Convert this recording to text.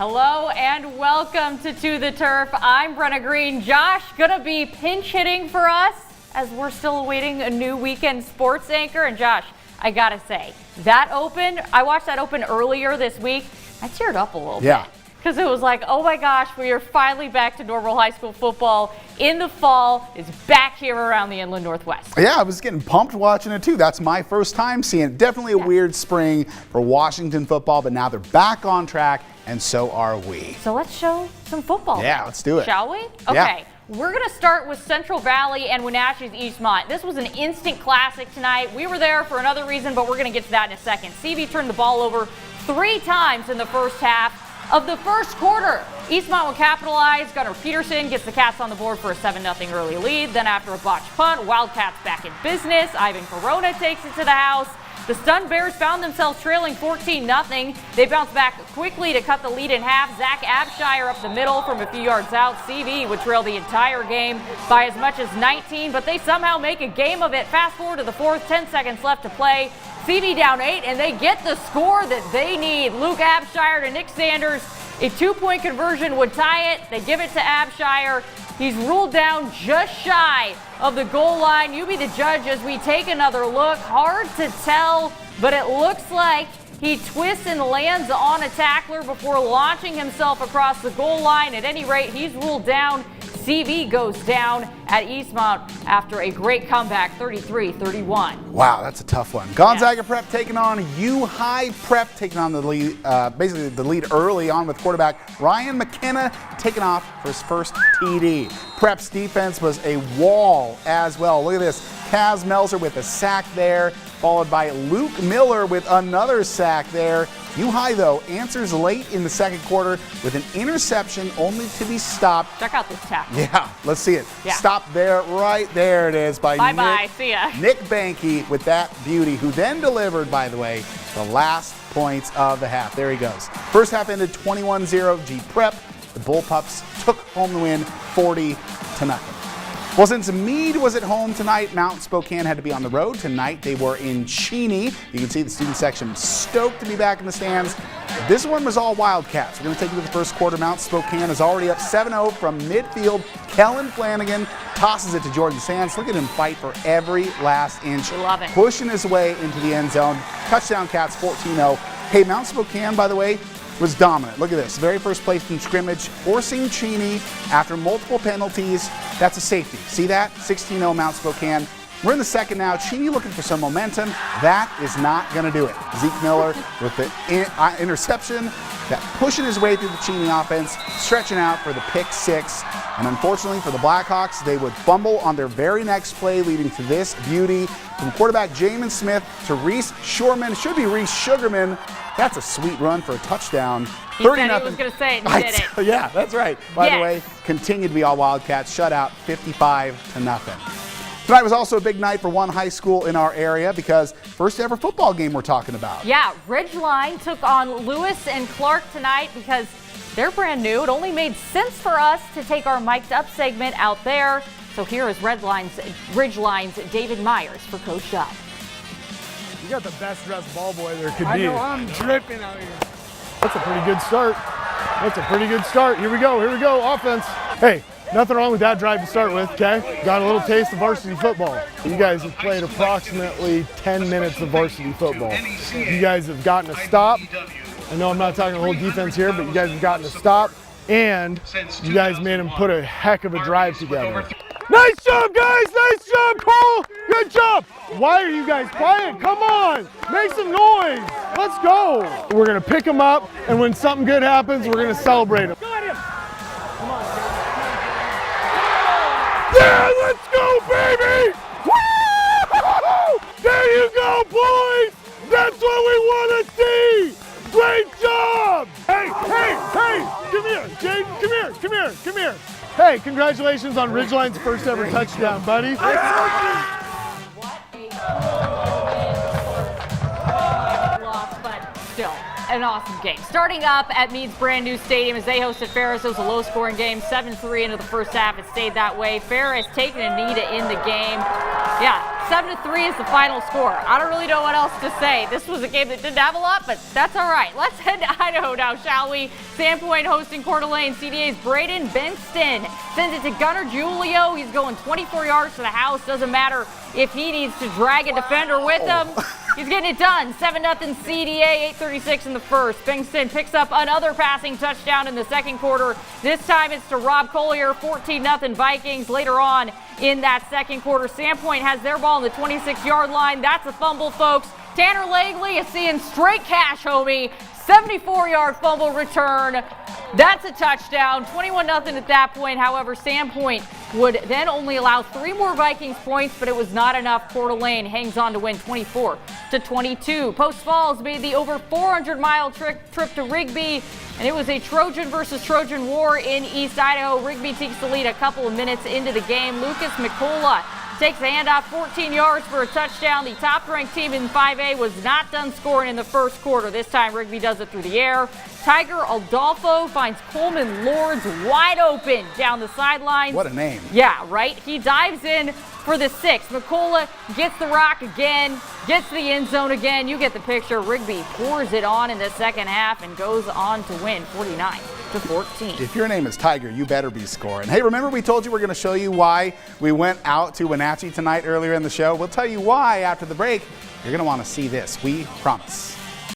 Hello and welcome to the Turf. I'm Brenna Green. Josh gonna be pinch hitting for us as we're still awaiting a new weekend sports anchor. And Josh, I gotta say, that Open, I watched that Open earlier this week. I teared up a little bit. Because it was like, oh my gosh, we are finally back to normal high school football in the fall. It's back here around the Inland Northwest. Yeah, I was getting pumped watching it too. That's my first time seeing it. Definitely a weird spring for Washington football, but now they're back on track, and so are we. So let's show some football. Yeah, let's do it. Shall we? Okay. Yeah. We're going to start with Central Valley and Wenatchee's Eastmont. This was an instant classic tonight. We were there for another reason, but we're going to get to that in a second. CV turned the ball over 3 times in the first half of the first quarter. Eastmont will capitalize. Gunnar Peterson gets the Cats on the board for a 7-0 early lead. Then after a botched punt, Wildcats back in business. Ivan Corona takes it to the house. The stunned Bears found themselves trailing 14-0. They bounced back quickly to cut the lead in half. Zach Abshire up the middle from a few yards out. CV would trail the entire game by as much as 19, but they somehow make a game of it. Fast forward to the fourth, 10 seconds left to play. CV down 8, and they get the score that they need. Luke Abshire to Nick Sanders. A 2-point conversion would tie it. They give it to Abshire. He's ruled down just shy of the goal line. You be the judge as we take another look. Hard to tell, but it looks like he twists and lands on a tackler before launching himself across the goal line. At any rate, he's ruled down. CV goes down at Eastmont after a great comeback, 33-31. Wow, that's a tough one. Gonzaga Prep taking on U-High Prep, taking on the lead, basically the lead early on with quarterback Ryan McKenna taking off for his first TD. Prep's defense was a wall as well. Look at this. Kaz Melzer with a sack there, followed by Luke Miller with another sack there. U-High, though, answers late in the second quarter with an interception only to be stopped. Check out this tackle. Yeah, let's see it. Yeah. Stopped there, right there it is by Bye-bye, see ya. Nick Banky with that beauty, who then delivered, by the way, the last points of the half. There he goes. First half ended 21-0 G Prep. The Bullpups took home the win 40-0. Well, since Mead was at home tonight, Mount Spokane had to be on the road. Tonight they were in Cheney. You can see the student section stoked to be back in the stands. This one was all Wildcats. We're going to take you to the first quarter. Mount Spokane is already up 7-0 from midfield. Kellen Flanagan tosses it to Jordan Sands. Look at him fight for every last inch. Love it. Pushing his way into the end zone. Touchdown Cats 14-0. Hey, Mount Spokane, by the way, was dominant. Look at this. Very first place in scrimmage, forcing Cheney after multiple penalties. That's a safety. See that? 16-0 Mount Spokane. We're in the second now. Cheney looking for some momentum. That is not going to do it. Zeke Miller with the interception, that pushing his way through the Cheney offense, stretching out for the pick 6. And unfortunately for the Blackhawks, they would fumble on their very next play, leading to this beauty. From quarterback Jamin Smith to Reese Shorman. Should be Reese Sugarman. That's a sweet run for a touchdown. He said he was going to say it, and he did it. Yeah, that's right. By the way, continue to be all Wildcats. Shut out 55-0. Tonight was also a big night for one high school in our area because first ever football game we're talking about. Yeah, Ridgeline took on Lewis and Clark tonight because they're brand new. It only made sense for us to take our mic'd up segment out there. So here is Ridgeline's David Myers for Coach Judd. You got the best dressed ball boy there could be. I know, I'm dripping out here. That's a pretty good start. That's a pretty good start. Here we go, offense. Hey, nothing wrong with that drive to start with, okay? Got a little taste of varsity football. You guys have played approximately 10 minutes of varsity football. You guys have gotten a stop. I know I'm not talking the whole defense here, but you guys have gotten a stop, and you guys made them put a heck of a drive together. Nice job, guys! Nice job, Cole! Good job! Why are you guys quiet? Come on! Make some noise! Let's go! We're going to pick them up, and when something good happens, we're going to celebrate them. Got him! Come on, Yeah, let's go, baby! Woo! There you go, boys! That's what we want to see! Great job! Hey! Come here, Jade! Come here! Hey, congratulations on Ridgeline's first ever touchdown, buddy. Lost, but still an awesome game. Starting up at Mead's brand new stadium as they hosted Ferris. It was a low scoring game, 7-3 into the first half. It stayed that way. Ferris taking a knee to end the game. Yeah, 7-3 is the final score. I don't really know what else to say. This was a game that didn't have a lot, but that's all right. Let's head to Idaho now, shall we? Sandpoint hosting Coeur d'Alene. CDA's Braden Benston sends it to Gunnar Julio. He's going 24 yards to the house. Doesn't matter if he needs to drag a defender with him. He's getting it done. 7-0 CDA, 8:36 in the first. Benston picks up another passing touchdown in the second quarter. This time it's to Rob Collier, 14-0 Vikings. Later on in that second quarter, Sandpoint has their ball on the 26-yard line. That's a fumble, folks. Tanner Langley is seeing straight cash, homie. 74-yard fumble return. That's a touchdown. 21-0 at that point. However, Sandpoint would then only allow 3 more Vikings points, but it was not enough. Coeur d'Alene hangs on to win 24-22. Post Falls made the over 400-mile trip to Rigby, and it was a Trojan versus Trojan war in East Idaho. Rigby takes the lead a couple of minutes into the game. Lucas McCullough takes a handoff, 14 yards for a touchdown. The top-ranked team in 5A was not done scoring in the first quarter. This time, Rigby does it through the air. Tiger Aldolfo finds Coleman Lords wide open down the sidelines. What a name. Yeah, right? He dives in for the 6. McCullough gets the rock again, gets the end zone again. You get the picture. Rigby pours it on in the second half and goes on to win 49-14. If your name is Tiger, you better be scoring. Hey, remember we told you we're going to show you why we went out to Wenatchee tonight earlier in the show? We'll tell you why after the break. You're going to want to see this. We promise.